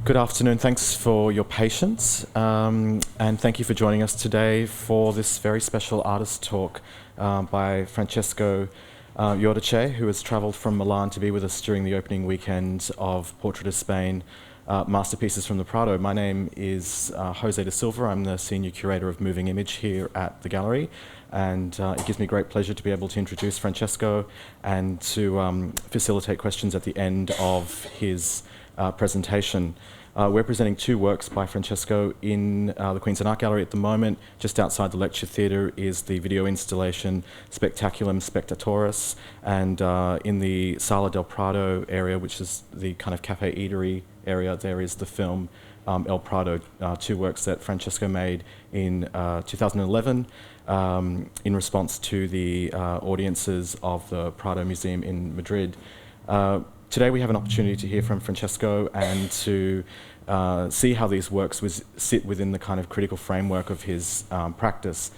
Good afternoon. Thanks for your patience, and thank you for joining us today for this very special artist talk by Francesco Jodice, who has travelled from Milan to be with us during the opening weekend of Portrait of Spain, Masterpieces from the Prado. My name is Jose da Silva. I'm the Senior Curator of Moving Image here at the Gallery, and it gives me great pleasure to be able to introduce Francesco and to facilitate questions at the end of his presentation. We're presenting two works by Francesco in the Queen's Art Gallery at the moment. Just outside the lecture theatre is the video installation Spectaculum Spectatoris, and in the Sala del Prado area, which is the kind of cafe eatery area, there is the film El Prado, two works that Francesco made in 2011 in response to the audiences of the Prado Museum in Madrid. Today we have an opportunity to hear from Francesco and to see how these works sit within the kind of critical framework of his practice.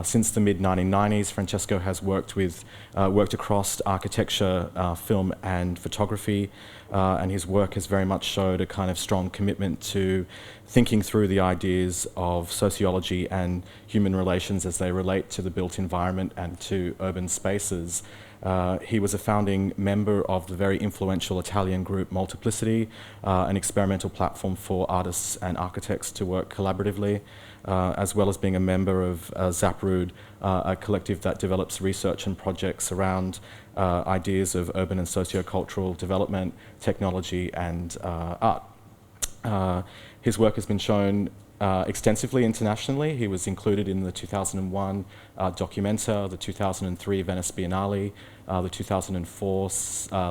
Since the mid-1990s, Francesco has worked across architecture, film and photography, and his work has very much showed a kind of strong commitment to thinking through the ideas of sociology and human relations as they relate to the built environment and to urban spaces. He was a founding member of the very influential Italian group Multiplicity, an experimental platform for artists and architects to work collaboratively, as well as being a member of Zaprud, a collective that develops research and projects around ideas of urban and sociocultural development, technology and art. His work has been shown extensively internationally. He was included in the 2001 Documenta, the 2003 Venice Biennale, the 2004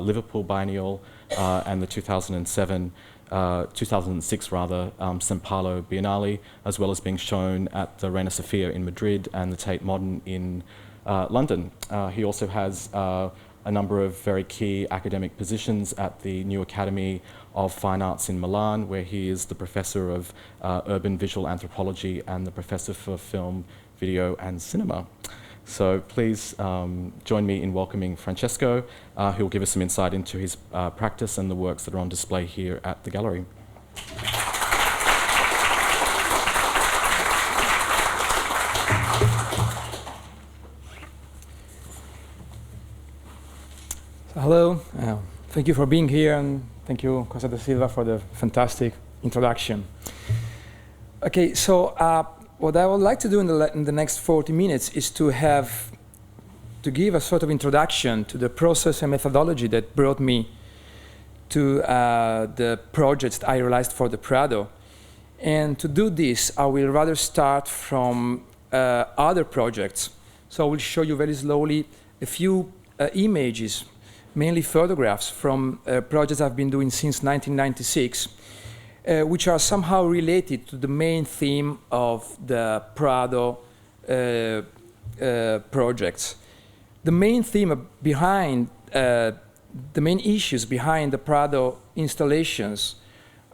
Liverpool Biennial, and the 2006 São Paulo Biennale, as well as being shown at the Reina Sofia in Madrid and the Tate Modern in London. He also has a number of very key academic positions at the New Academy of Fine Arts in Milan, where he is the Professor of Urban Visual Anthropology and the Professor for Film, Video and Cinema. So please join me in welcoming Francesco, who will give us some insight into his practice and the works that are on display here at the gallery. Hello, thank you for being here, and thank you, Jose da Silva, for the fantastic introduction. Okay, so what I would like to do in the next 40 minutes is to give a sort of introduction to the process and methodology that brought me to the projects I realized for the Prado. And to do this, I will rather start from other projects. So I will show you very slowly a few images, mainly photographs from projects I've been doing since 1996, which are somehow related to the main theme of the Prado projects. The main theme behind, the main issues behind the Prado installations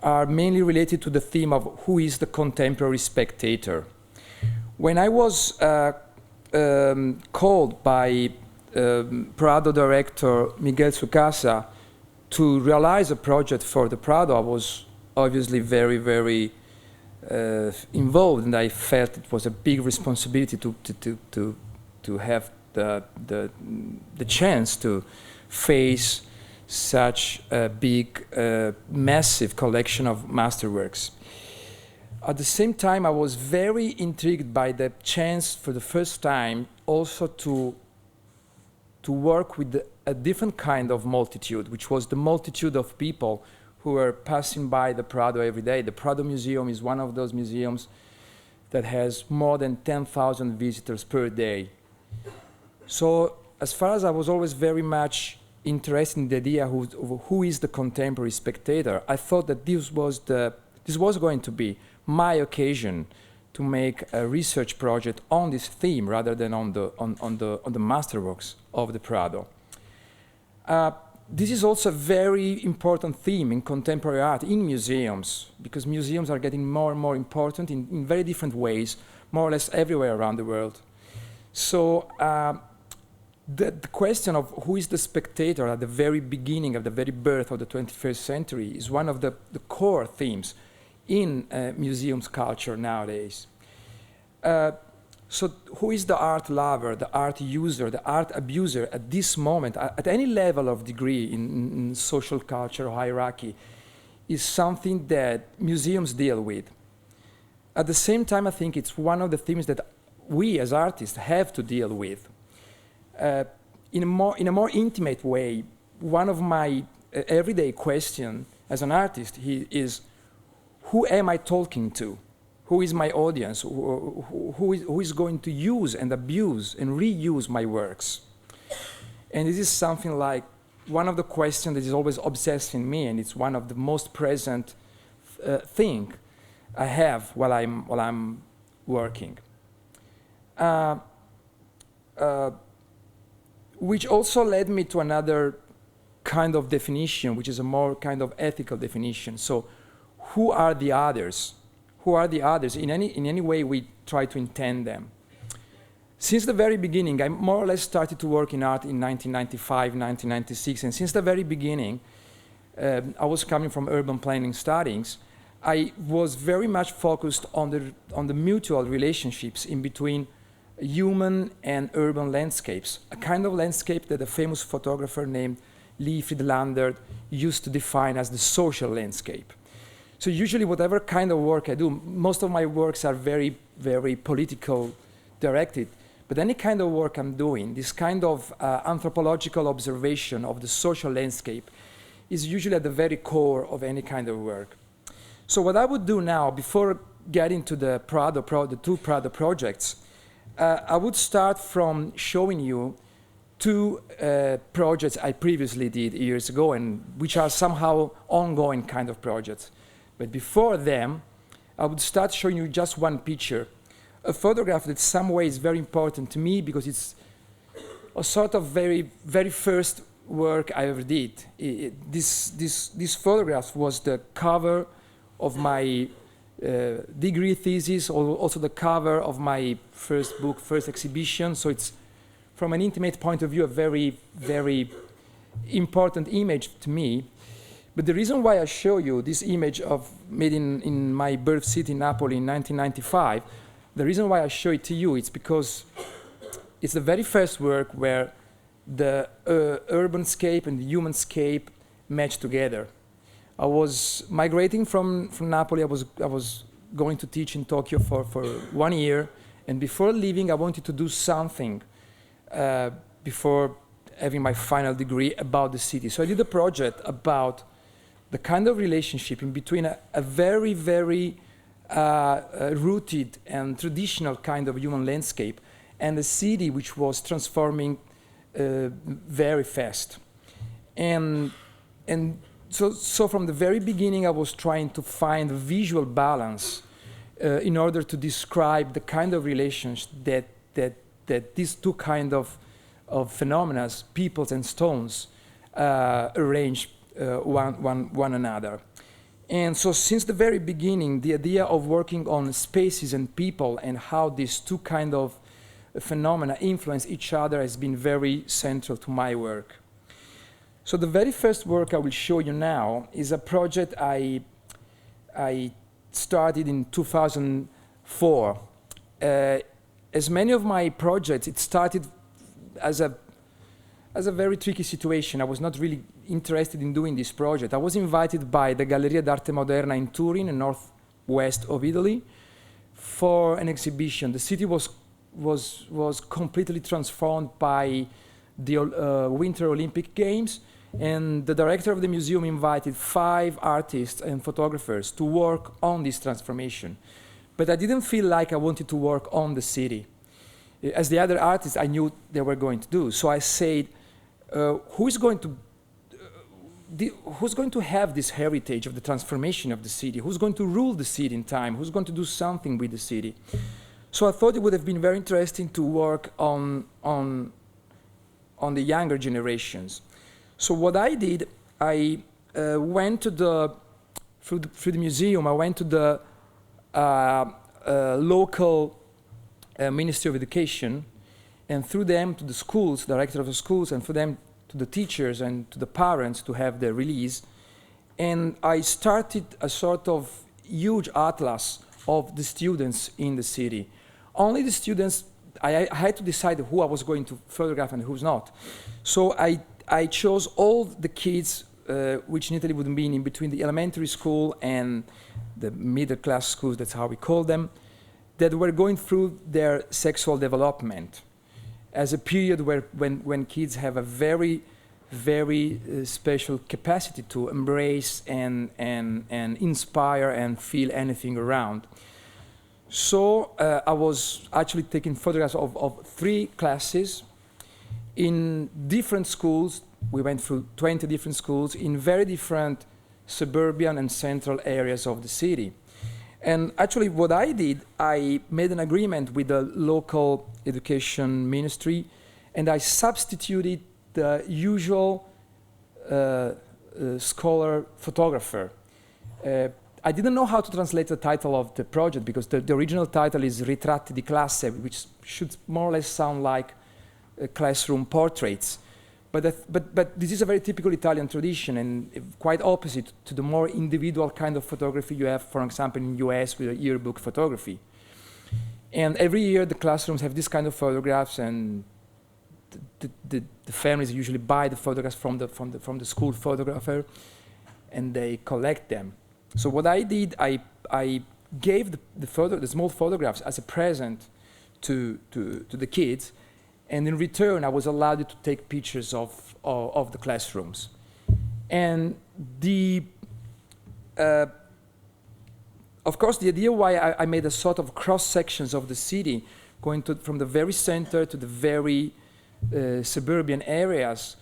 are mainly related to the theme of who is the contemporary spectator. When I was called by Prado director Miguel Sucasa to realize a project for the Prado, I was obviously very, very involved, and I felt it was a big responsibility to have the chance to face such a big, massive collection of masterworks. At the same time, I was very intrigued by the chance for the first time also to work with a different kind of multitude, which was the multitude of people who were passing by the Prado every day. The Prado Museum is one of those museums that has more than 10,000 visitors per day. So as far as I was always very much interested in the idea of who is the contemporary spectator, I thought that this was going to be my occasion to make a research project on this theme rather than on the masterworks of the Prado. This is also a very important theme in contemporary art in museums, because museums are getting more and more important in very different ways, more or less everywhere around the world. So the question of who is the spectator at the very beginning of the very birth of the 21st century is one of the core themes in museums culture nowadays. So who is the art lover, the art user, the art abuser at this moment, at any level of degree in social culture or hierarchy, is something that museums deal with. At the same time, I think it's one of the themes that we as artists have to deal with. In a more intimate way, one of my everyday questions as an artist is, who am I talking to? Who is my audience? Who is going to use and abuse and reuse my works? And this is something like one of the questions that is always obsessing me, and it's one of the most present thing I have while I'm working. Which also led me to another kind of definition, which is a more kind of ethical definition. So, who are the others? Who are the others? In any way we try to intend them. Since the very beginning, I more or less started to work in art in 1995, 1996, and since the very beginning, I was coming from urban planning studies. I was very much focused on the mutual relationships in between human and urban landscapes, a kind of landscape that a famous photographer named Lee Friedlander used to define as the social landscape. So usually whatever kind of work I do, most of my works are very, very political directed, but any kind of work I'm doing, this kind of anthropological observation of the social landscape is usually at the very core of any kind of work. So what I would do now, before getting to the two Prado projects, I would start from showing you two projects I previously did years ago, and which are somehow ongoing kind of projects. But before them, I would start showing you just one picture, a photograph that in some way is very important to me because it's a sort of very, very first work I ever did. This photograph was the cover of my degree thesis, also the cover of my first book, first exhibition. So it's, from an intimate point of view, a very, very important image to me. But the reason why I show you this image made in my birth city, Napoli, in 1995, the reason why I show it to you is because it's the very first work where the urban scape and the human scape match together. I was migrating from Napoli. I was going to teach in Tokyo for 1 year, and before leaving, I wanted to do something before having my final degree about the city. So I did a project about the kind of relationship in between a very, very rooted and traditional kind of human landscape and a city which was transforming very fast. And so from the very beginning, I was trying to find a visual balance in order to describe the kind of relations that these two kind of phenomena, peoples and stones, arrange one another. And so since the very beginning, the idea of working on spaces and people and how these two kind of phenomena influence each other has been very central to my work. So the very first work I will show you now is a project I started in 2004. As many of my projects, it started as a very tricky situation. I was not really interested in doing this project. I was invited by the Galleria d'Arte Moderna in Turin, in northwest of Italy, for an exhibition. The city was completely transformed by the Winter Olympic Games, and the director of the museum invited 5 artists and photographers to work on this transformation. But I didn't feel like I wanted to work on the city. As the other artists, I knew they were going to do. So I said, who's going to have this heritage of the transformation of the city? Who's going to rule the city in time? Who's going to do something with the city? So I thought it would have been very interesting to work on the younger generations. So what I did, I went to through the museum, I went to the local Ministry of Education, and through them to the schools, director of the schools, and through them to the teachers and to the parents to have the release. And I started a sort of huge atlas of the students in the city. Only the students, I had to decide who I was going to photograph and who's not. So I chose all the kids, which in Italy would mean in between the elementary school and the middle class schools, that's how we call them, that were going through their sexual development as a period when kids have a very, very special capacity to embrace and inspire and feel anything around. So I was actually taking photographs of 3 classes in different schools. We went through 20 different schools in very different suburban and central areas of the city. And actually what I did, I made an agreement with the local education ministry, and I substituted the usual scholar photographer. I didn't know how to translate the title of the project because the original title is Ritratti di classe, which should more or less sound like classroom portraits. But this is a very typical Italian tradition and quite opposite to the more individual kind of photography you have, for example, in the US with a yearbook photography. And every year the classrooms have this kind of photographs, and the families usually buy the photographs from the school photographer, and they collect them. So what I did, I gave the small photographs as a present to the kids, and in return I was allowed to take pictures of the classrooms. And of course the idea why I made a sort of cross sections of the city, going from the very center to the very suburban areas,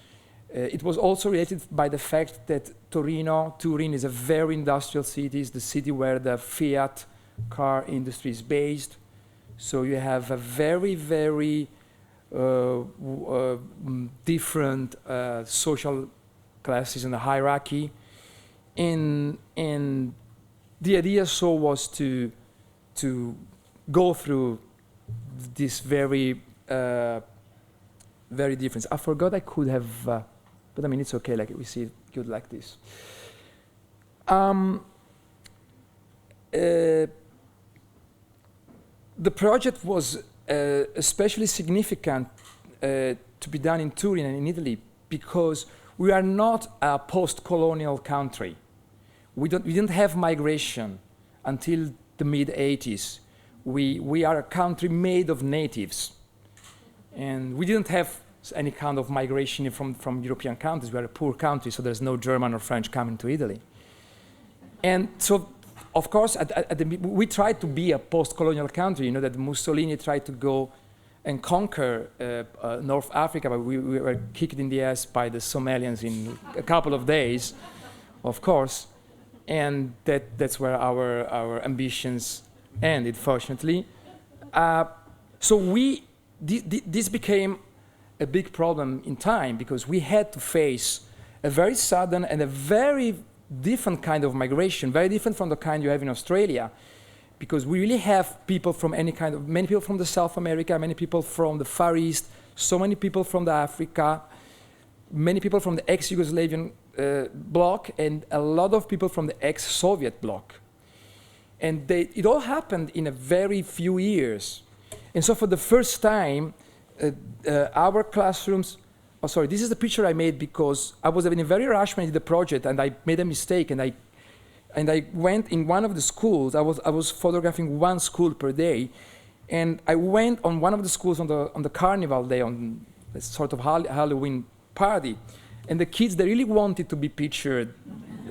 it was also related by the fact that Turin is a very industrial city. It's the city where the Fiat car industry is based. So you have a very, very different social classes in the hierarchy. And the idea so was to go through this very different. I forgot I could have, but I mean, it's okay, like we see it good like this. The project was especially significant to be done in Turin and in Italy because we are not a post-colonial country. We didn't have migration until the mid-80s. We are a country made of natives. And we didn't have any kind of migration from European countries. We are a poor country, so there's no German or French coming to Italy. And so, of course, we tried to be a post-colonial country. You know that Mussolini tried to go and conquer North Africa, but we were kicked in the ass by the Somalians in a couple of days, of course. And that's where our ambitions ended, fortunately. So this became a big problem in time because we had to face a very sudden and a very different kind of migration, very different from the kind you have in Australia, because we really have people from many people from the South America, many people from the Far East, so many people from the Africa, many people from the ex-Yugoslavian bloc, and a lot of people from the ex-Soviet bloc. And it all happened in a very few years. And so for the first time, our classrooms, this is the picture I made because I was in a very rush when I did the project and I made a mistake and I went in one of the schools. I was photographing one school per day, and I went on one of the schools on the carnival day, on a sort of Halloween party, and the kids, they really wanted to be pictured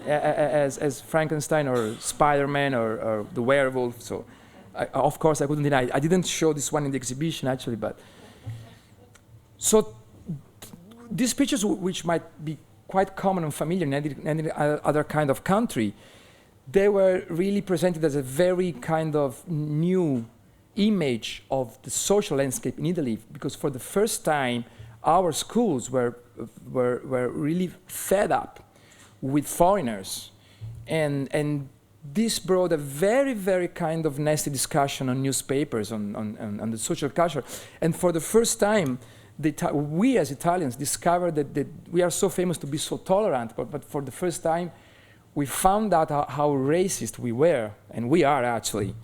as Frankenstein or Spider-Man or the werewolf. So of course I couldn't deny it. I didn't show this one in the exhibition actually, but so these pictures, which might be quite common and familiar in any other kind of country, they were really presented as a very kind of new image of the social landscape in Italy, because for the first time our schools were really fed up with foreigners, and this brought a very, very kind of nasty discussion on newspapers, on the social culture. And for the first time, we as Italians discovered that we are so famous to be so tolerant, but for the first time, we found out how racist we were, and we are actually.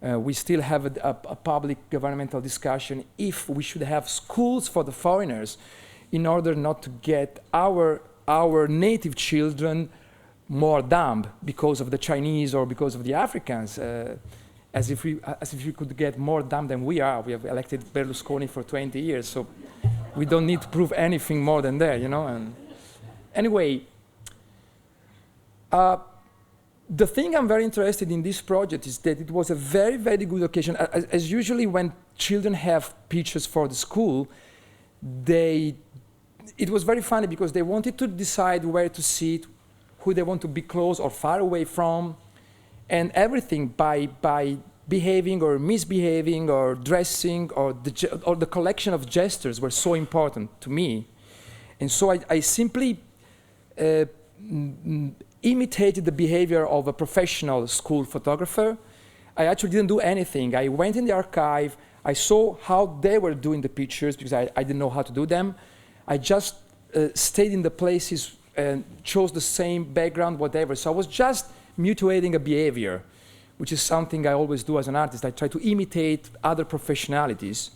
We still have a public governmental discussion if we should have schools for the foreigners in order not to get our native children more dumb because of the Chinese or because of the Africans, as if we could get more dumb than we are. We have elected Berlusconi for 20 years, so we don't need to prove anything more than that, you know. And anyway, the thing I'm very interested in this project is that it was a very, very good occasion. As usually when children have pictures for the school, it was very funny because they wanted to decide where to sit, who they want to be close or far away from, and everything by behaving or misbehaving or dressing or the collection of gestures were so important to me. And so I simply imitated the behavior of a professional school photographer. I actually didn't do anything. I went in the archive, I saw how they were doing the pictures because I didn't know how to do them. I just stayed in the places and chose the same background, whatever. So I was just mutilating a behavior, which is something I always do as an artist. I try to imitate other professionalities.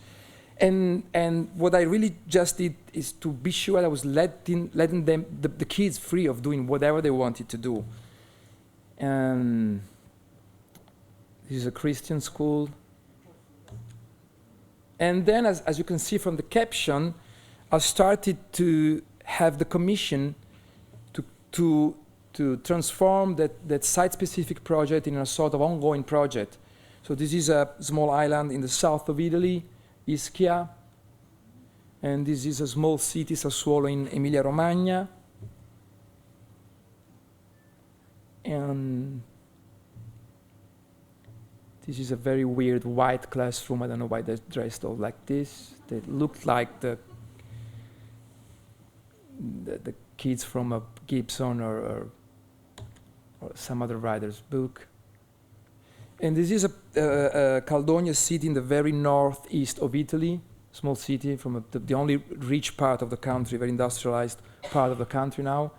And what I really just did is to be sure I was letting them, the kids free of doing whatever they wanted to do. And this is a Christian school. And then, as you can see from the caption, I started to have the commission to transform that site-specific project in a sort of ongoing project. So this is a small island in the south of Italy, Ischia, and this is a small city, Sassuolo, in Emilia-Romagna. And this is a very weird white classroom. I don't know why they're dressed all like this. They look like the kids from a Gibson or some other writer's book. And this is a Caldogna city in the very northeast of Italy, small city from the only rich part of the country, very industrialized part of the country now.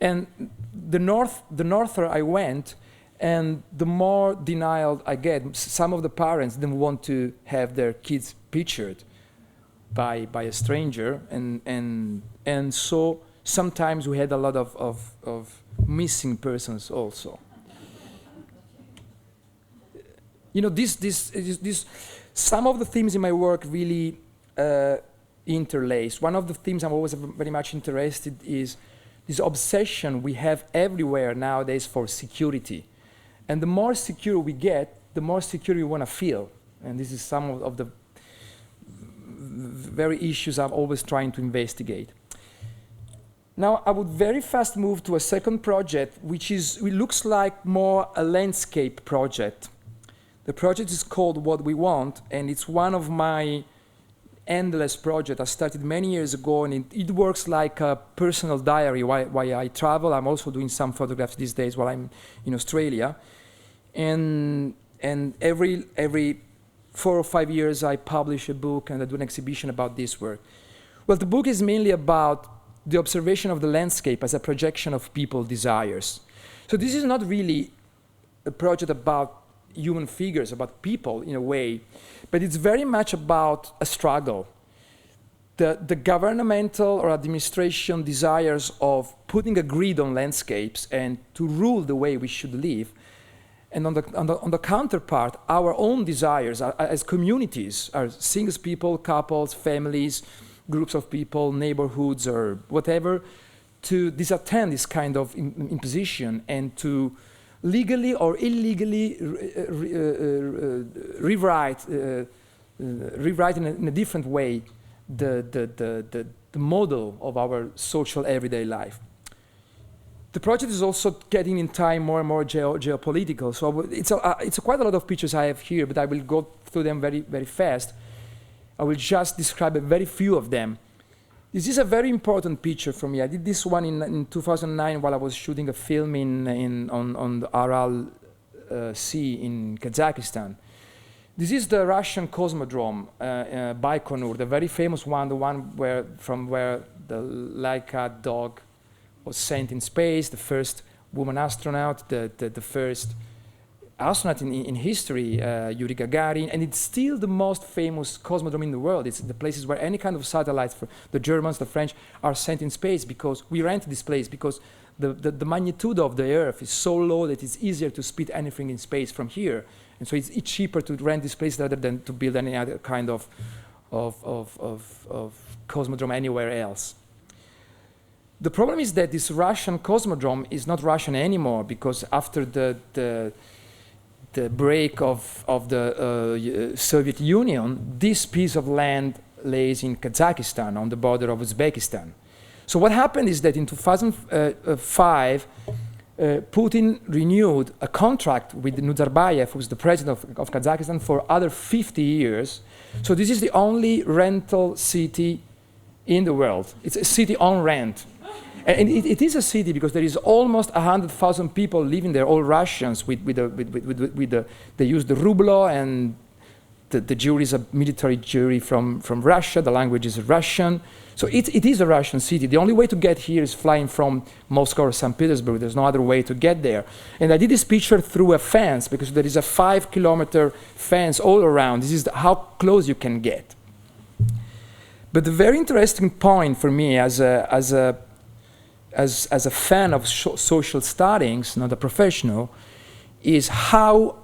And the norther I went, and the more denial I get. Some of the parents didn't want to have their kids pictured by a stranger, and so sometimes we had a lot of missing persons also. You know, some of the themes in my work really interlace. One of the themes I'm always very much interested is this obsession we have everywhere nowadays for security. And the more secure we get, the more secure we want to feel. And this is some of the very issues I'm always trying to investigate. Now, I would very fast move to a second project, which looks like more a landscape project. The project is called What We Want, and it's one of my endless projects. I started many years ago, and it works like a personal diary while I travel. I'm also doing some photographs these days while I'm in Australia. And every 4 or 5 years, I publish a book and I do an exhibition about this work. Well, the book is mainly about the observation of the landscape as a projection of people's desires. So this is not really a project about human figures, about people in a way, but it's very much about a struggle. The governmental or administration desires of putting a grid on landscapes and to rule the way we should live. And on the counterpart, our own desires as communities, as single people, couples, families, groups of people, neighborhoods, or whatever, to disattend this kind of imposition and to legally or illegally rewrite in a different way the model of our social everyday life. The project is also getting in time more and more geopolitical. So it's quite a lot of pictures I have here, but I will go through them very, very fast. I will just describe a very few of them. This is a very important picture for me. I did this one in 2009 while I was shooting a film on the Aral Sea in Kazakhstan. This is the Russian cosmodrome, Baikonur, the very famous one, the one from where the Laika dog was sent in space, the first woman astronaut, the first astronaut in history, Yuri Gagarin, and it's still the most famous cosmodrome in the world. It's the places where any kind of satellites for the Germans, the French, are sent in space, because we rent this place because the magnitude of the Earth is so low that it's easier to spit anything in space from here. And so it's cheaper to rent this place rather than to build any other kind of cosmodrome anywhere else. The problem is that this Russian cosmodrome is not Russian anymore, because after the break of the Soviet Union, this piece of land lays in Kazakhstan on the border of Uzbekistan. So what happened is that in 2005, Putin renewed a contract with Nazarbayev, who's the president of Kazakhstan, for other 50 years. So this is the only rental city in the world. It's a city on rent. And it is a city because there is almost 100,000 people living there, all Russians. They use the ruble, and the jury is a military jury from Russia. The language is Russian. So it is a Russian city. The only way to get here is flying from Moscow or St. Petersburg. There's no other way to get there. And I did this picture through a fence, because there is a 5-kilometer fence all around. This is how close you can get. But the very interesting point for me as a fan of social studies, not a professional, is how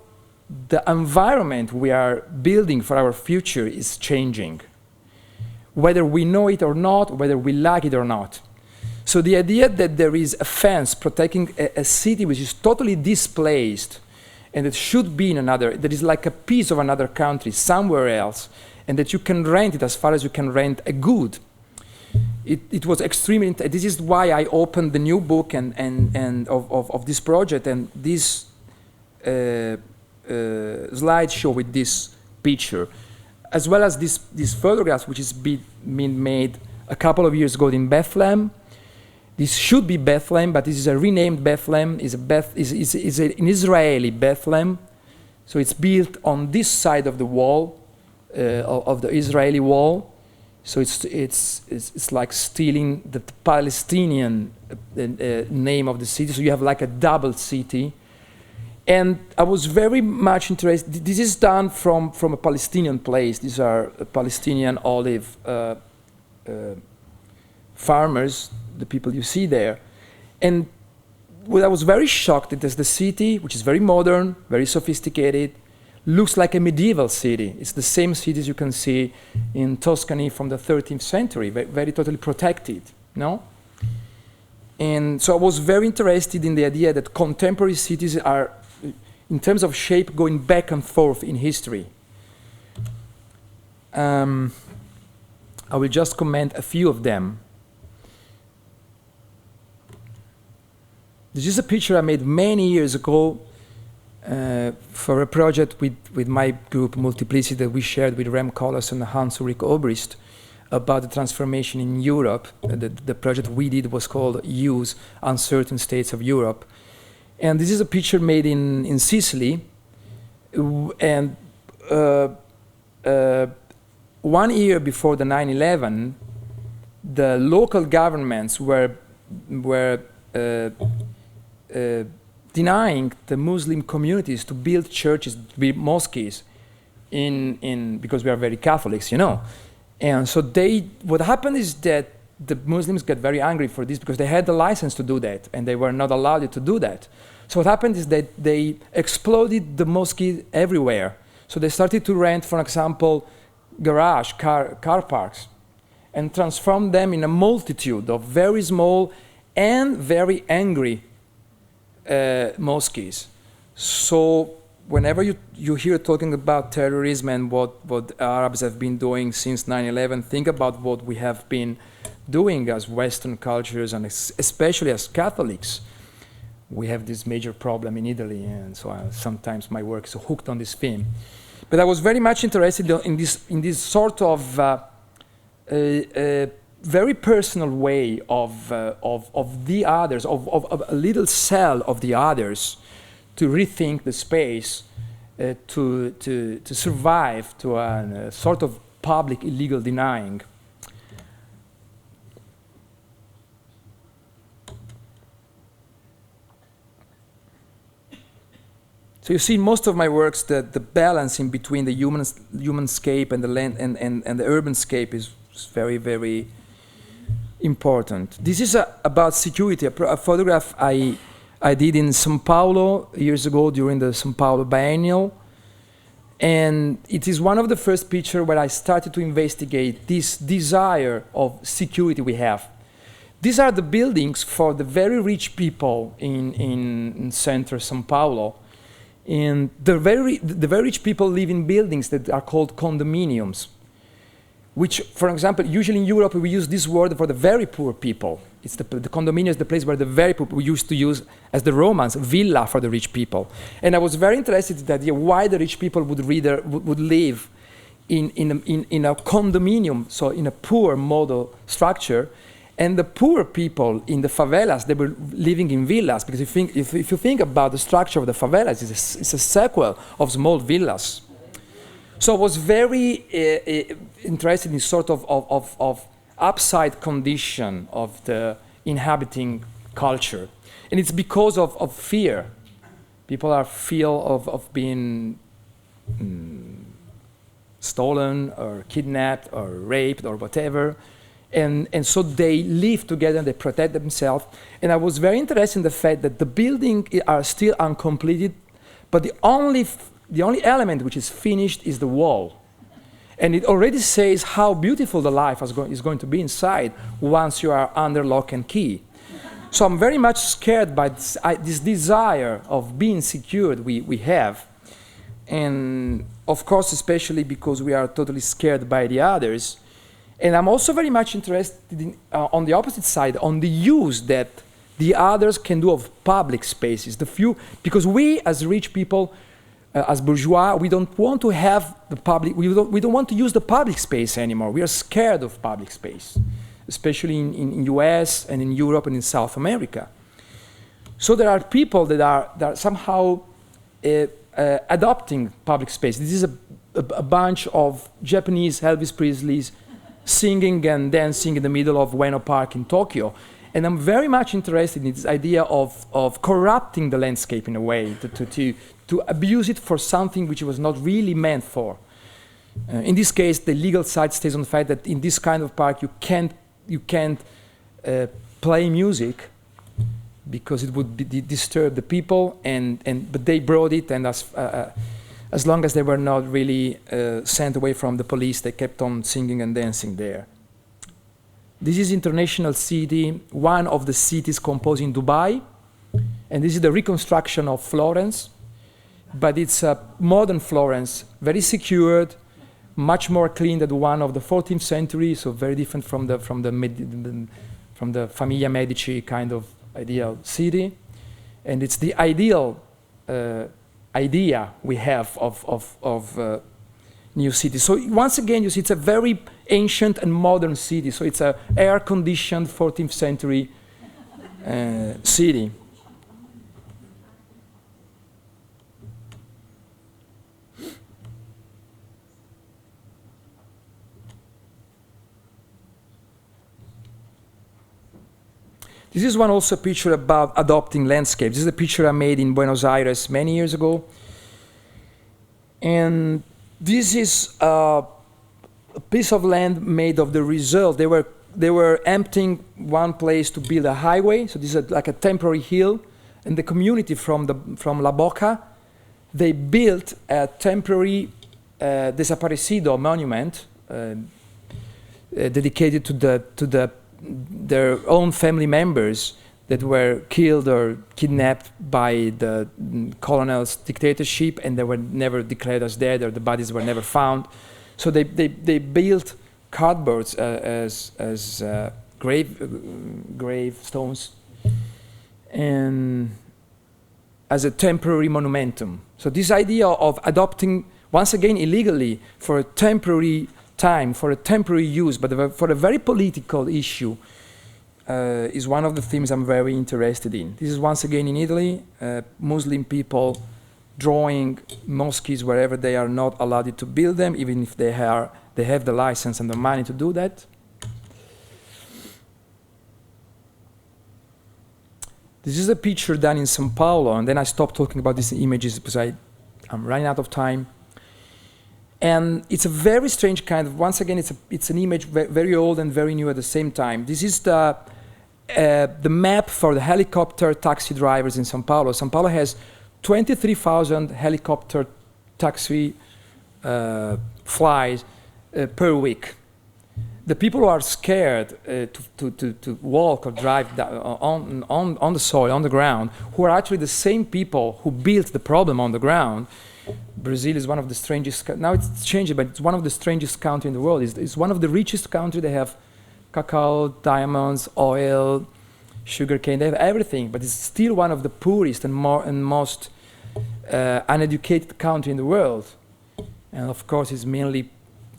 the environment we are building for our future is changing, whether we know it or not, whether we like it or not. So the idea that there is a fence protecting a city which is totally displaced, and it should be in another, that is like a piece of another country somewhere else, and that you can rent it as far as you can rent a good. It was extremely. This is why I opened the new book and of this project, and this slideshow with this picture, as well as these photographs, which is been made a couple of years ago in Bethlehem. This should be Bethlehem, but this is a renamed Bethlehem. Is an Israeli Bethlehem, so it's built on this side of the wall, of the Israeli wall. So it's like stealing the Palestinian name of the city. So you have like a double city. And I was very much interested. This is done from a Palestinian place. These are Palestinian olive farmers, the people you see there. And what I was very shocked at is the city, which is very modern, very sophisticated, looks like a medieval city. It's the same cities you can see in Tuscany from the 13th century, very totally protected, no? And so I was very interested in the idea that contemporary cities are, in terms of shape, going back and forth in history. I will just comment a few of them. This is a picture I made many years ago for a project with my group, Multiplicity, that we shared with Rem Koolhaas and Hans-Ulrich Obrist about the transformation in Europe. The project we did was called Use Uncertain States of Europe. And this is a picture made in Sicily. And 1 year before the 9/11, the local governments were denying the Muslim communities to build churches, to build mosques, because we are very Catholics, you know. And so what happened is that the Muslims got very angry for this because they had the license to do that, and they were not allowed to do that. So what happened is that they exploded the mosque everywhere. So they started to rent, for example, car parks, and transform them in a multitude of very small and very angry mosques. So whenever you hear talking about terrorism and what Arabs have been doing since 9/11, think about what we have been doing as Western cultures, and especially as Catholics. We have this major problem in Italy, and so sometimes my work is hooked on this theme. But I was very much interested in this sort of very personal way of the others, of a little cell of the others, to rethink the space to survive to a sort of public illegal denying. So you see in most of my works that the balance in between the humanscape and the land and the urbanscape is very, very important. This is about security, a photograph I did in São Paulo years ago during the São Paulo Biennial. And it is one of the first pictures where I started to investigate this desire of security we have. These are the buildings for the very rich people in central São Paulo. And the very rich people live in buildings that are called condominiums, which, for example, usually in Europe we use this word for the very poor people. It's the condominium is the place where the very poor we used to use as the Romans, villa for the rich people. And I was very interested in the idea why the rich people would live in a condominium, so in a poor model structure. And the poor people in the favelas, they were living in villas, because if you think about the structure of the favelas, it's a sequel of small villas. So I was very interested in sort of upside condition of the inhabiting culture. And it's because of fear. People feel of being stolen or kidnapped or raped or whatever. And so they live together, they protect themselves. And I was very interested in the fact that the buildings are still uncompleted, but the only element which is finished is the wall. And it already says how beautiful the life is going to be inside once you are under lock and key. So I'm very much scared by this desire of being secured we have. And of course, especially because we are totally scared by the others. And I'm also very much interested in, on the opposite side, on the use that the others can do of public spaces. Because we, as rich people, as bourgeois, we don't want to have the public. We don't want to use the public space anymore. We are scared of public space, especially in US and in Europe and in South America. So there are people that are somehow adopting public space. This is a bunch of Japanese Elvis Presleys singing and dancing in the middle of Ueno Park in Tokyo. And I'm very much interested in this idea of corrupting the landscape in a way, to abuse it for something which it was not really meant for. In this case, the legal side stays on the fact that in this kind of park you can't play music because it would disturb the people, but they brought it, and as long as they were not really sent away from the police, they kept on singing and dancing there. This is International City, one of the cities composed in Dubai. And this is the reconstruction of Florence. But it's a modern Florence, very secured, much more clean than the one of the 14th century, so very different from the Famiglia Medici kind of ideal city. And it's the ideal idea we have of new city. So once again, you see it's a very ancient and modern city. So it's an air-conditioned 14th century city. This is one also picture about adopting landscapes. This is a picture I made in Buenos Aires many years ago. And this is a piece of land made of the result. They were emptying one place to build a highway. So this is like a temporary hill. And the community from La Boca, they built a temporary desaparecido monument dedicated to their own family members that were killed or kidnapped by the colonel's dictatorship, and they were never declared as dead, or the bodies were never found. So they built cardboards as gravestones and as a temporary monumentum. So this idea of adopting, once again illegally, for a temporary time, for a temporary use, but for a very political issue, is one of the themes I'm very interested in. This is once again in Italy, Muslim people drawing mosques wherever they are not allowed to build them, even if they have the license and the money to do that. This is a picture done in São Paulo, and then I stopped talking about these images because I'm running out of time. And it's a very strange kind of, once again, it's an image very old and very new at the same time. This is the map for the helicopter taxi drivers in São Paulo. São Paulo has 23,000 helicopter taxi flies per week. The people who are scared to walk or drive on the soil, on the ground, who are actually the same people who built the problem on the ground. Brazil is one of the strangest, now it's changing, but it's one of the strangest countries in the world. It's one of the richest countries. They have cacao, diamonds, oil, sugarcane, they have everything, but it's still one of the poorest and most uneducated country in the world. And of course, it's mainly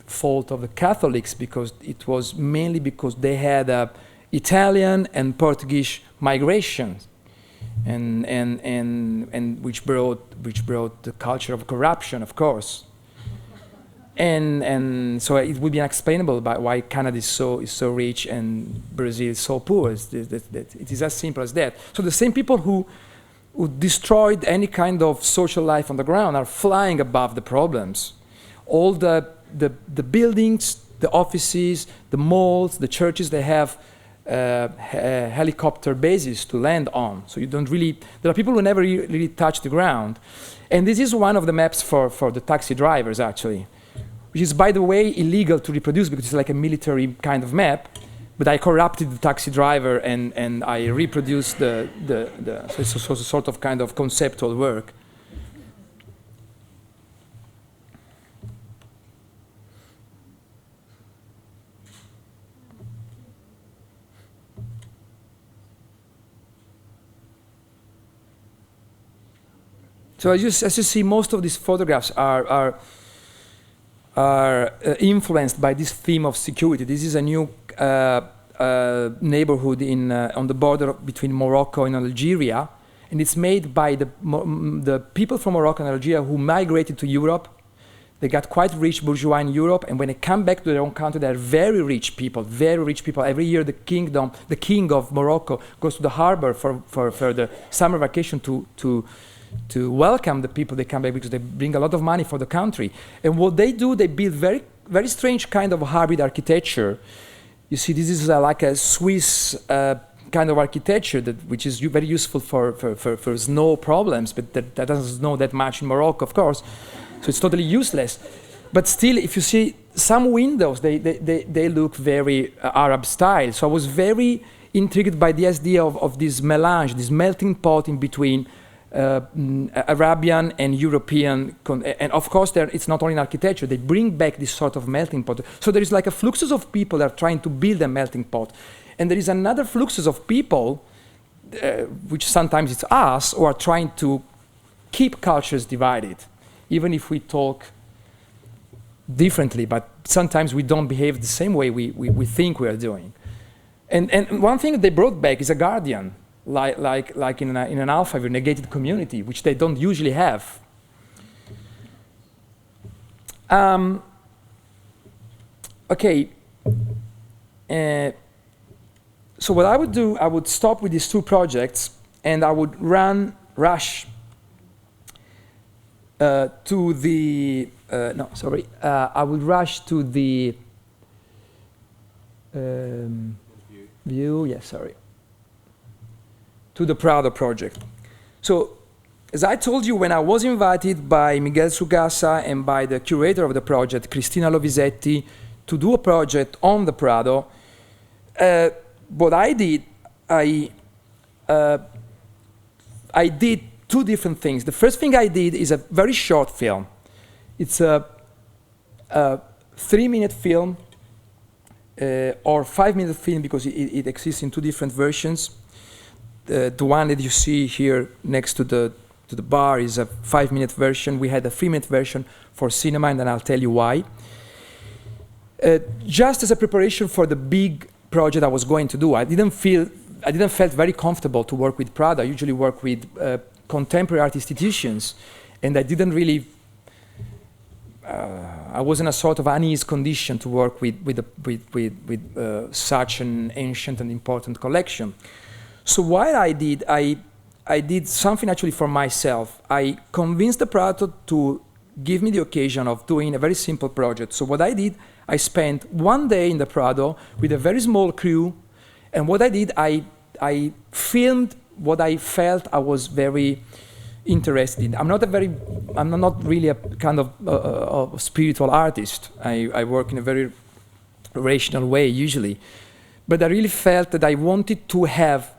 fault of the Catholics, because it was mainly because they had Italian and Portuguese migrations, and which brought the culture of corruption, of course. And so it would be unexplainable by why Canada is so rich and Brazil is so poor. It is as simple as that. So the same people who destroyed any kind of social life on the ground are flying above the problems. All the buildings, the offices, the malls, the churches, they have helicopter bases to land on. So you don't really, there are people who never really touch the ground. And this is one of the maps for the taxi drivers, actually, which is, by the way, illegal to reproduce because it's like a military kind of map. But I corrupted the taxi driver and I reproduced so it's a sort of kind of conceptual work. So as you see, most of these photographs are influenced by this theme of security. This is a new neighborhood on the border between Morocco and Algeria, and it's made by the people from Morocco and Algeria who migrated to Europe. They got quite rich bourgeois in Europe, and when they come back to their own country, they're very rich people, very rich people. Every year, the king of Morocco goes to the harbor for the summer vacation to welcome the people they come back, because they bring a lot of money for the country. And what they do, they build very, very strange kind of hybrid architecture. You see, this is like a Swiss kind of architecture which is very useful for snow problems, but that doesn't snow that much in Morocco, of course. So it's totally useless. But still, if you see some windows, they look very Arab style. So I was very intrigued by the idea of this melange, this melting pot in between Arabian and European, and of course it's not only in architecture, they bring back this sort of melting pot. So there is like a fluxus of people that are trying to build a melting pot, and there is another fluxus of people, which sometimes it's us, who are trying to keep cultures divided, even if we talk differently, but sometimes we don't behave the same way we think we are doing. And one thing they brought back is a guardian, like in an alpha negated community, which they don't usually have. Okay. So what I would do, I would stop with these two projects, and I would rush to the. I would rush to the view. Yes, sorry. To the Prado project. So, as I told you, when I was invited by Miguel Sugassa and by the curator of the project, Cristina Lovisetti, to do a project on the Prado, what I did, I did two different things. The first thing I did is a very short film. It's a 3-minute film or 5-minute film, because it exists in two different versions. The one that you see here next to the bar is a 5-minute version. We had a 3-minute version for cinema, and then I'll tell you why. Just as a preparation for the big project I was going to do. I didn't felt very comfortable to work with Prada. I usually work with contemporary art institutions, and I didn't really. I was in a sort of unease condition to work with such an ancient and important collection. So what I did something actually for myself. I convinced the Prado to give me the occasion of doing a very simple project. So what I did, I spent one day in the Prado with a very small crew, and what I did, I filmed what I felt I was very interested in. I'm not really a kind of spiritual artist. I work in a very rational way usually, but I really felt that I wanted to have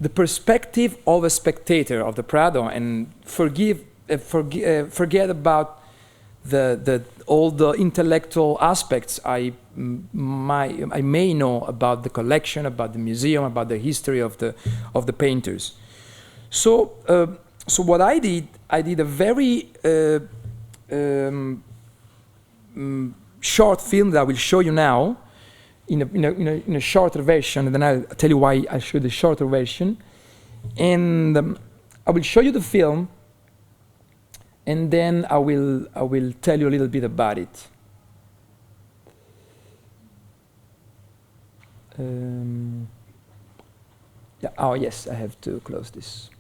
the perspective of a spectator of the Prado and forget about all the intellectual aspects I may know about the collection, about the museum, about the history of the painters. So what I did a very short film that I will show you now, in a shorter version, and then I'll tell you why I show the shorter version. And I will show you the film, and then I will tell you a little bit about it. Yeah. Oh yes, I have to close this.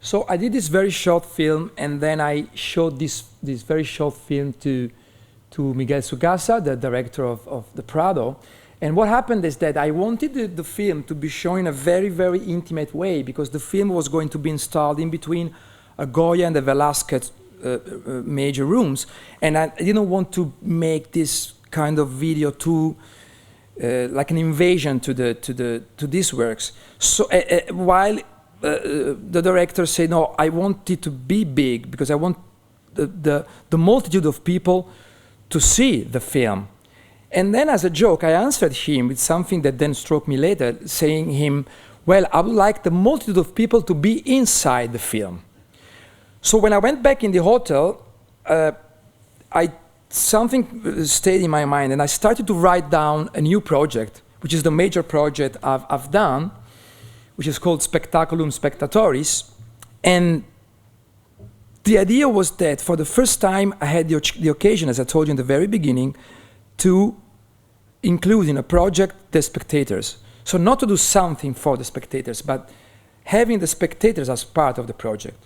So I did this very short film, and then I showed this very short film to Miguel Sucasa, the director of the Prado, And what happened is that I wanted the film to be shown in a very, very intimate way, because the film was going to be installed in between a Goya and the Velázquez major rooms. And I didn't want to make this kind of video too like an invasion to these works. So while the director said, no, I want it to be big because I want the multitude of people to see the film. And then as a joke, I answered him with something that then struck me later, saying him, well, I would like the multitude of people to be inside the film. So when I went back in the hotel, something stayed in my mind, and I started to write down a new project, which is the major project I've done, which is called Spectaculum Spectatoris. And the idea was that for the first time, I had the occasion, as I told you in the very beginning, to include in a project the spectators. So not to do something for the spectators, but having the spectators as part of the project.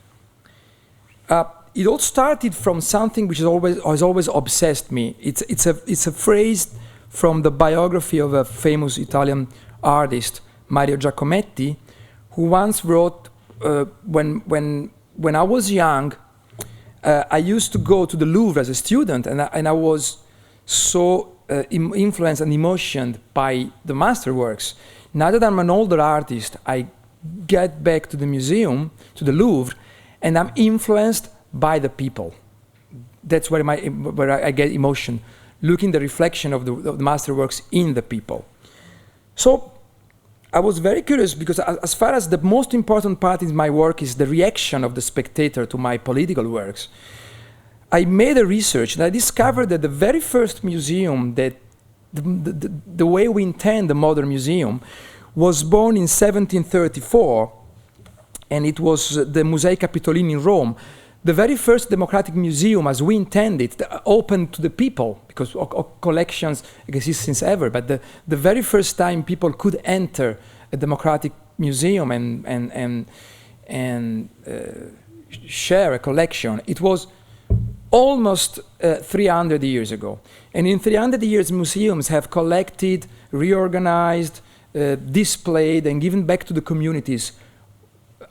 It all started from something which has always obsessed me. It's a phrase from the biography of a famous Italian artist, Mario Giacometti, who once wrote, when I was young, I used to go to the Louvre as a student, and I was so influenced and emotioned by the masterworks. Now that I'm an older artist, I get back to the museum, to the Louvre, and I'm influenced by the people. That's where I get emotion, looking the reflection of the masterworks in the people. So I was very curious, because as far as the most important part in my work is the reaction of the spectator to my political works, I made a research and I discovered that the very first museum, that the way we intend the modern museum, was born in 1734, and it was the Musei Capitolini in Rome. The very first democratic museum, as we intended, open to the people, because collections exist since ever, but the very first time people could enter a democratic museum and share a collection, it was almost 300 years ago. And in 300 years, museums have collected, reorganized, displayed, and given back to the communities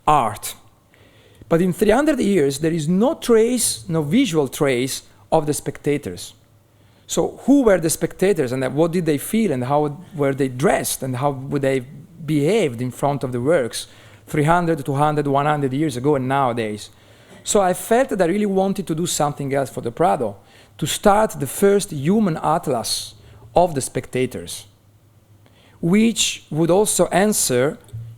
art. But in 300 years, there is no trace, no visual trace of the spectators. So who were the spectators, and what did they feel, and how were they dressed, and how would they behaved in front of the works 300, 200, 100 years ago and nowadays? So I felt that I really wanted to do something else for the Prado, to start the first human atlas of the spectators, which would also answer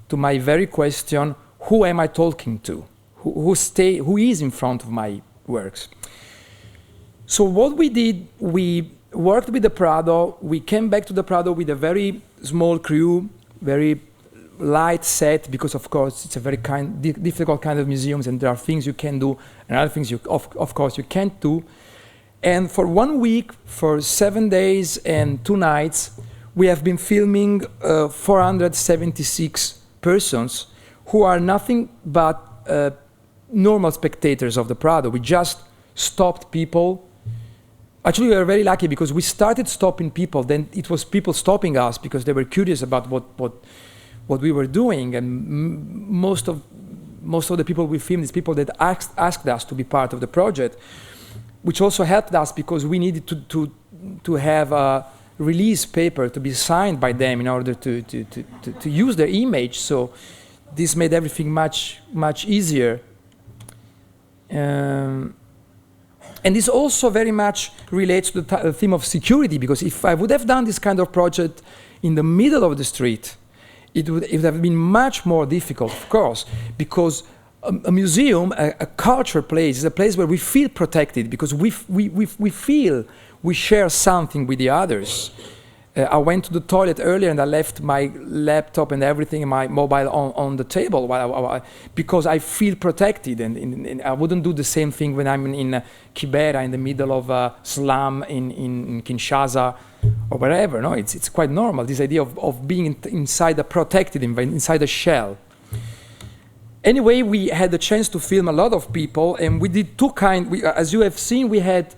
to my very question, who am I talking to? Who is in front of my works? So what we did, we worked with the Prado. We came back to the Prado with a very small crew, very light set, because of course it's a very difficult kind of museums, and there are things you can do and other things of course you can't do. And for 1 week, for 7 days and 2 nights, we have been filming 476 persons who are nothing but normal spectators of the Prado. We just stopped people. Actually, we were very lucky, because we started stopping people, then it was people stopping us because they were curious about what we were doing, and most of the people we filmed is people that asked us to be part of the project, which also helped us because we needed to have a release paper to be signed by them in order to use their image. So this made everything much easier. And this also very much relates to the theme of security, because if I would have done this kind of project in the middle of the street, it would have been much more difficult, of course, because a museum, a culture place, is a place where we feel protected, because we feel we share something with the others. I went to the toilet earlier and I left my laptop and everything, my mobile on the table, because I feel protected, and I wouldn't do the same thing when I'm in Kibera, in the middle of a slum in Kinshasa or wherever. No, it's quite normal, this idea of being inside a protected environment, inside a shell. Anyway, we had the chance to film a lot of people, and we did as you have seen, we had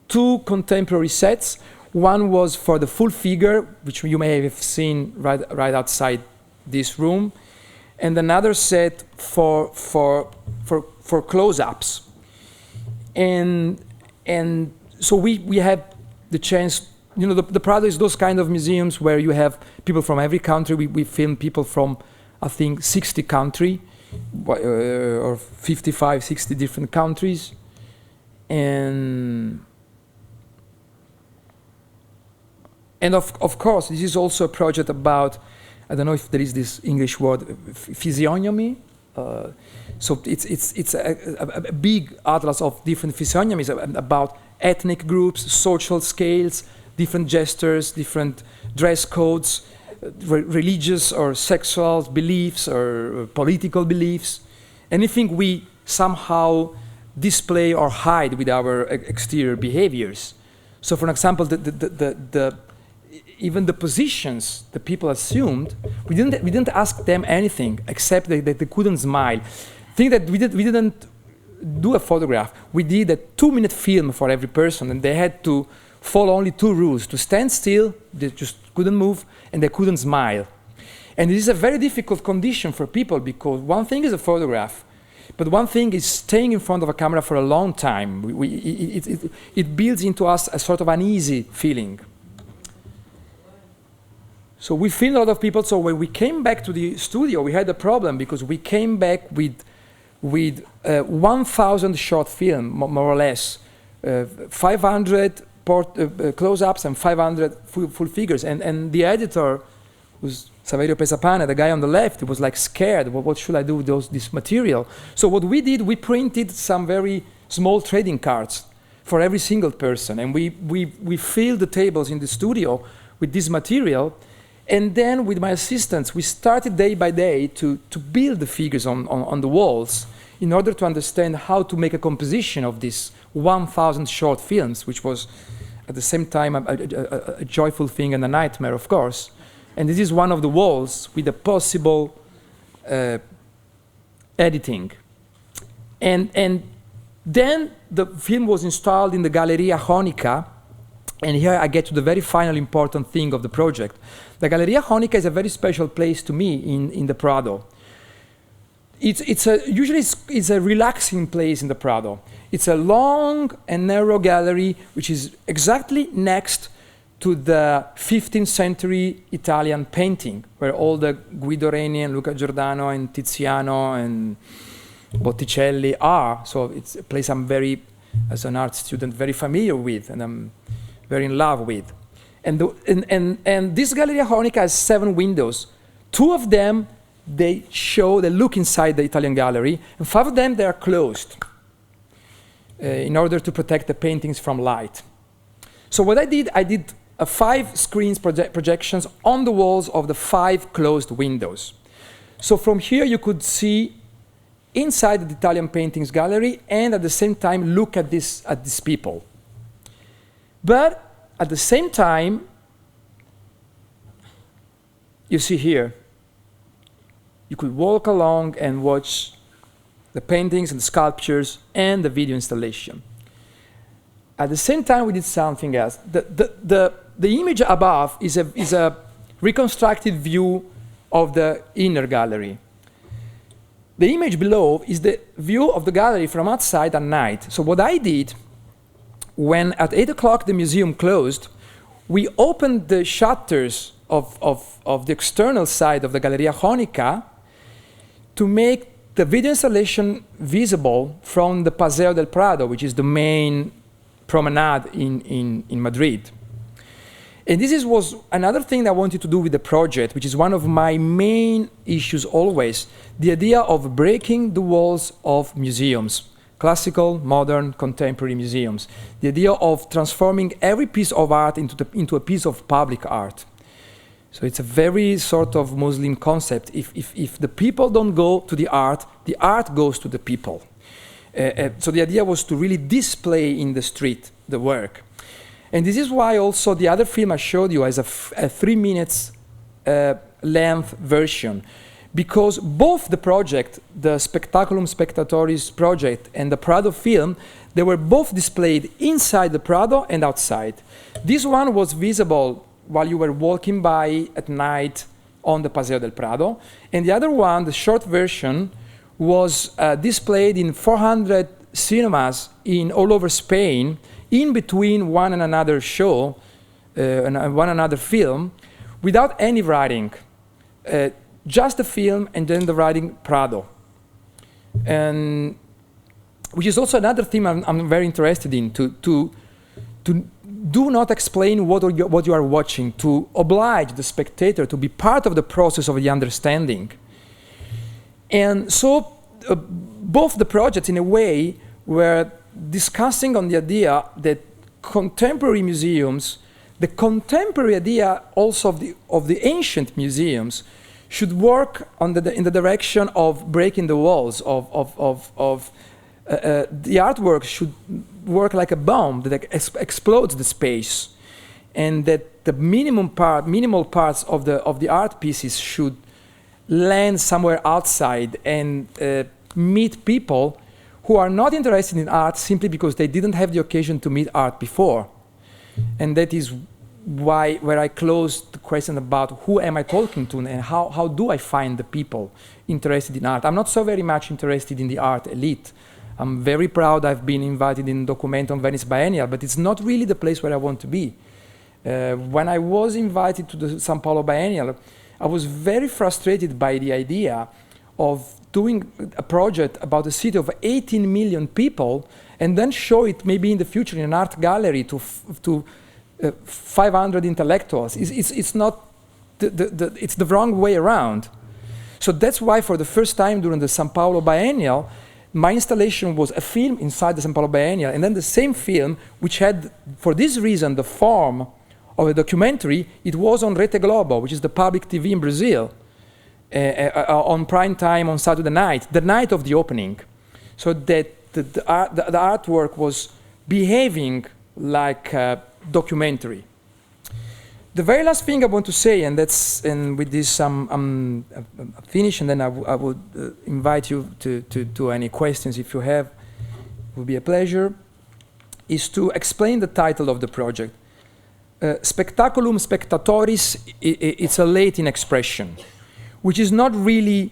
2 contemporary sets. One was for the full figure, which you may have seen right outside this room, and another set for close-ups. And so we had the chance, you know, the Prado is those kind of museums where you have people from every country. We film people from, I think, 60 countries, or 55, 60 different countries. And of course, this is also a project about, I don't know if there is this English word, physiognomy. So it's a big atlas of different physiognomies about ethnic groups, social scales, different gestures, different dress codes, religious or sexual beliefs or political beliefs. Anything we somehow display or hide with our exterior behaviors. So, for example, even the positions the people assumed, we didn't ask them anything except that they couldn't smile. Think that we didn't do a photograph. We did a 2-minute film for every person, and they had to follow only 2 rules: to stand still, they just couldn't move, and they couldn't smile. And this is a very difficult condition for people, because one thing is a photograph, but one thing is staying in front of a camera for a long time. It builds into us a sort of uneasy feeling. So we filmed a lot of people. So when we came back to the studio, we had a problem, because we came back with 1,000 short film, more or less, 500 close-ups and 500 full figures. And the editor was Saverio Pesapane, the guy on the left. He was like scared. What should I do with this material? So what we did, we printed some very small trading cards for every single person, and we filled the tables in the studio with this material. And then with my assistants, we started day by day to build the figures on the walls in order to understand how to make a composition of these 1,000 short films, which was at the same time a joyful thing and a nightmare, of course. And this is one of the walls with a possible editing. And then the film was installed in the Galleria Jonica. And here I get to the very final important thing of the project. The Galleria Jonica is a very special place to me in the Prado. Usually it's a relaxing place in the Prado. It's a long and narrow gallery which is exactly next to the 15th century Italian painting, where all the Guido Reni and Luca Giordano and Tiziano and Botticelli are. So it's a place I'm very, as an art student, very familiar with, and I'm very in love with. And this Galleria Jonica has 7 windows. 2 of them, they look inside the Italian gallery, and 5 of them, they are closed in order to protect the paintings from light. So what I did 5 screens projections on the walls of the 5 closed windows. So from here you could see inside the Italian paintings gallery, and at the same time look at these people. But at the same time, you see here, you could walk along and watch the paintings and the sculptures and the video installation. At the same time, we did something else. The image above is a reconstructed view of the inner gallery. The image below is the view of the gallery from outside at night. So what I did, when at 8 o'clock the museum closed, we opened the shutters of the external side of the Galleria Jonica to make the video installation visible from the Paseo del Prado, which is the main promenade in Madrid. And this was another thing I wanted to do with the project, which is one of my main issues always, the idea of breaking the walls of museums. Classical, modern, contemporary museums. The idea of transforming every piece of art into a piece of public art. So it's a very sort of Muslim concept. If the people don't go to the art goes to the people. So the idea was to really display in the street the work. And this is why also the other film I showed you has a 3 minutes length version, because both the project, the Spectaculum Spectatoris project and the Prado film, they were both displayed inside the Prado and outside. This one was visible while you were walking by at night on the Paseo del Prado, and the other one, the short version, was displayed in 400 cinemas all over Spain, in between one and another show, and one another film, without any writing. Just the film and then the writing Prado. And which is also another theme I'm very interested in, to do not explain what you are watching, to oblige the spectator to be part of the process of the understanding. And so both the projects, in a way, were discussing on the idea that contemporary museums, the contemporary idea also of the ancient museums, should work in the direction of breaking the walls, the artwork should work like a bomb that explodes the space, and that the minimal parts of the art pieces should land somewhere outside and meet people who are not interested in art simply because they didn't have the occasion to meet art before. And that is where I closed the question about who am I talking to and how do I find the people interested in art. I'm not so very much interested in the art elite. I'm very proud I've been invited in Documento on Venice Biennial, but it's not really the place where I want to be. When I was invited to the São Paulo Biennial, I was very frustrated by the idea of doing a project about a city of 18 million people and then show it maybe in the future in an art gallery to 500 intellectuals. It's not it's the wrong way around. So that's why for the first time during the São Paulo Biennial, my installation was a film inside the São Paulo Biennial, and then the same film, which had, for this reason, the form of a documentary, it was on Rete Globo, which is the public TV in Brazil, on prime time on Saturday night, the night of the opening. So that the artwork was behaving like a documentary. The very last thing I want to say, and with this I'm finished, and then I would invite you to any questions if you have. It would be a pleasure. Is to explain the title of the project. Spectaculum Spectatoris, it's a Latin expression, which is not really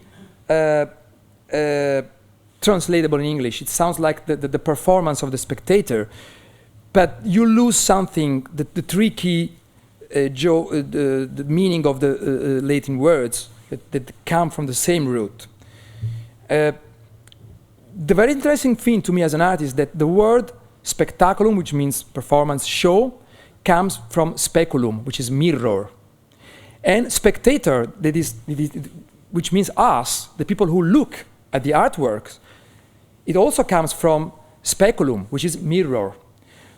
translatable in English. It sounds like the performance of the spectator, but you lose something, the tricky the meaning of the Latin words that come from the same root. The very interesting thing to me as an artist is that the word spectaculum, which means performance, show, comes from speculum, which is mirror. And spectator, which means us, the people who look at the artworks, it also comes from speculum, which is mirror.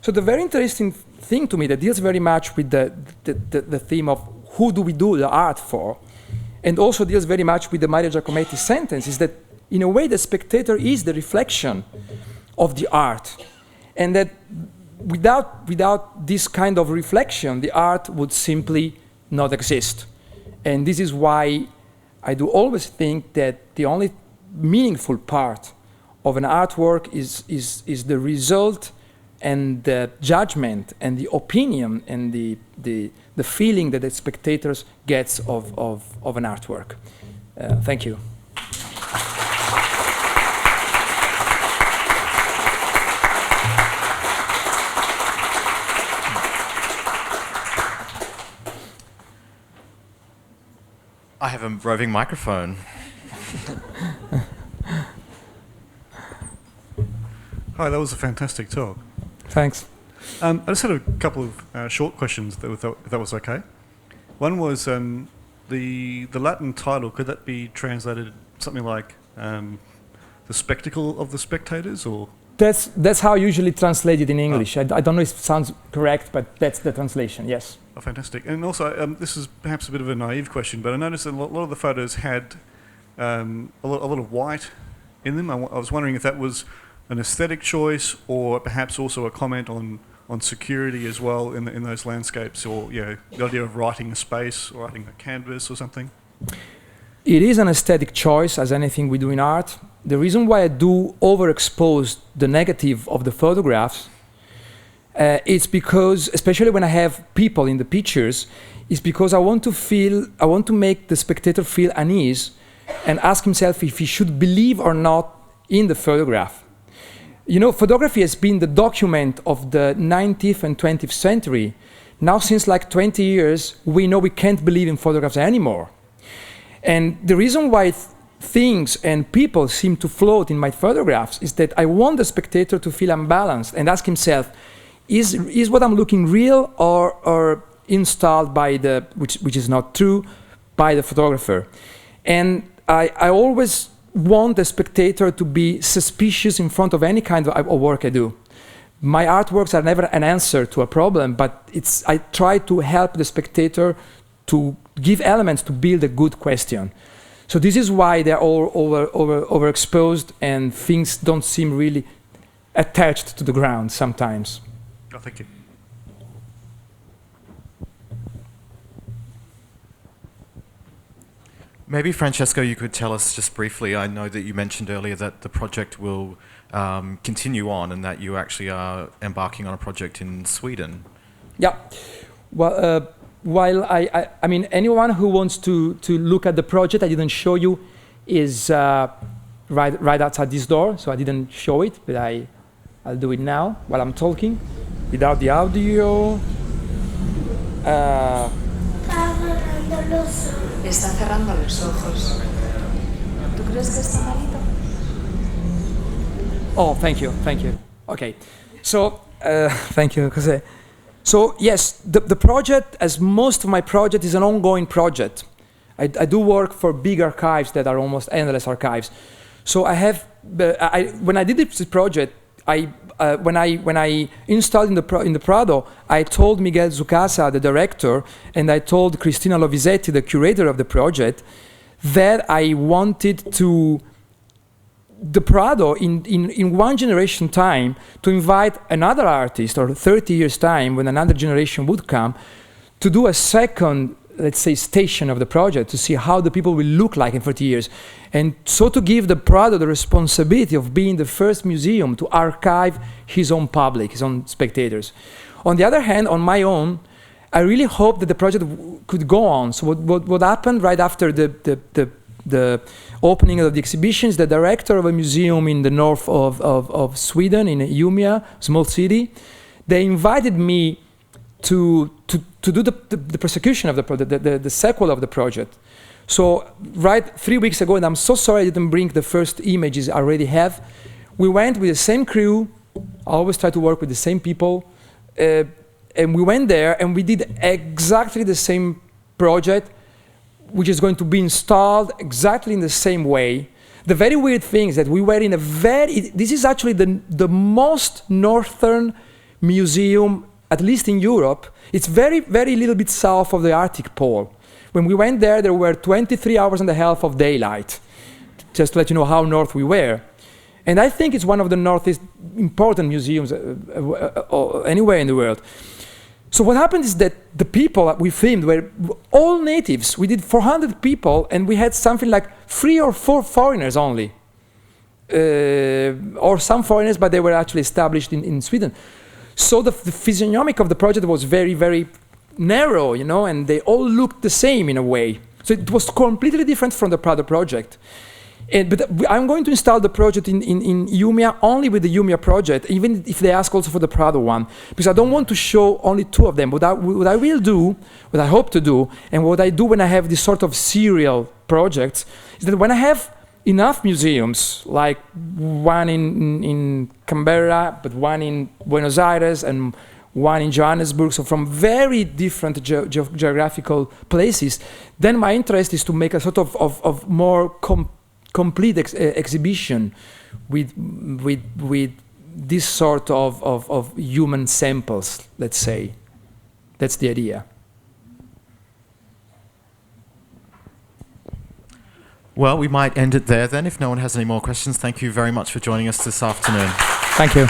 So the very interesting thing to me that deals very much with the theme of who do we do the art for, and also deals very much with the Mario Giacometti sentence, is that in a way the spectator is the reflection of the art, and that without this kind of reflection, the art would simply not exist. And this is why I do always think that the only meaningful part of an artwork is the result and the judgment and the opinion and the feeling that the spectators gets of an artwork. Thank you. I have a roving microphone. Hi, that was a fantastic talk. Thanks. I just had a couple of short questions, if that was okay. One was the Latin title, could that be translated something like the spectacle of the spectators, or? That's how I usually translate it in English. I don't know if it sounds correct, but that's the translation, yes. Oh, fantastic. And also, this is perhaps a bit of a naive question, but I noticed that a lot of the photos had a lot of white in them. I was wondering if that was an aesthetic choice, or perhaps also a comment on security as well in those landscapes, or the idea of writing a space or writing a canvas or something. it is an aesthetic choice, as anything we do in art. The reason why I do overexpose the negative of the photographs, it's because, especially when I have people in the pictures, is because I want to make the spectator feel unease and ask himself if he should believe or not in the photograph. You know, photography has been the document of the 19th and 20th century. Now, since like 20 years, we know we can't believe in photographs anymore. And the reason why things and people seem to float in my photographs is that I want the spectator to feel unbalanced and ask himself, is what I'm looking real or installed by the, which is not true, by the photographer? And I always want the spectator to be suspicious in front of any kind of work I do. My artworks are never an answer to a problem, but I try to help the spectator to give elements to build a good question. So this is why they're all overexposed and things don't seem really attached to the ground sometimes. Oh, thank you. Maybe, Francesco, you could tell us just briefly, I know that you mentioned earlier that the project will continue on and that you actually are embarking on a project in Sweden. Yeah. Well, while I mean, anyone who wants to look at the project I didn't show you is right outside this door, so I didn't show it, but I'll do it now while I'm talking, without the audio. Está cerrando los ojos. ¿Tú crees que está malito? Oh, thank you. Okay, so thank you, Jose. So yes, the project, as most of my project, is an ongoing project. I do work for big archives that are almost endless archives. So I have, when I did this project, when I installed in the Prado, I told Miguel Zucasa, the director, and I told Cristina Lovisetti, the curator of the project, that I wanted the Prado in one generation time to invite another artist, or 30 years time, when another generation would come, to do a second, let's say, station of the project to see how the people will look like in 30 years. And so to give the Prado the responsibility of being the first museum to archive his own public, his own spectators. On the other hand, on my own, I really hope that the project could go on. So what happened right after the opening of the exhibitions, the director of a museum in the north of Sweden, in Umeå, small city, they invited me to do the prosecution of the project, the sequel of the project. So right 3 weeks ago, and I'm so sorry I didn't bring the first images I already have, we went with the same crew. I always try to work with the same people. And we went there and we did exactly the same project, which is going to be installed exactly in the same way. The very weird thing is that we were in this is actually the most northern museum, at least in Europe. It's very, very little bit south of the Arctic Pole. When we went there, there were 23 hours and a half of daylight, just to let you know how north we were. And I think it's one of the northeast important museums anywhere in the world. So what happened is that the people that we filmed were all natives. We did 400 people, and we had something like 3 or 4 foreigners only. Or some foreigners, but they were actually established in Sweden. So the physiognomic of the project was very, very narrow, you know, and they all looked the same in a way. So it was completely different from the Prado project. But I'm going to install the project in Umeå only with the Umeå project, even if they ask also for the Prado one, because I don't want to show only 2 of them. What I will do, what I hope to do, and what I do when I have this sort of serial projects, is that when I have enough museums, like one in Canberra, but one in Buenos Aires, and one in Johannesburg, so from very different geographical places, then my interest is to make a sort of more complete exhibition with this sort of human samples, let's say. That's the idea. Well, we might end it there then if no one has any more questions. Thank you very much for joining us this afternoon. Thank you.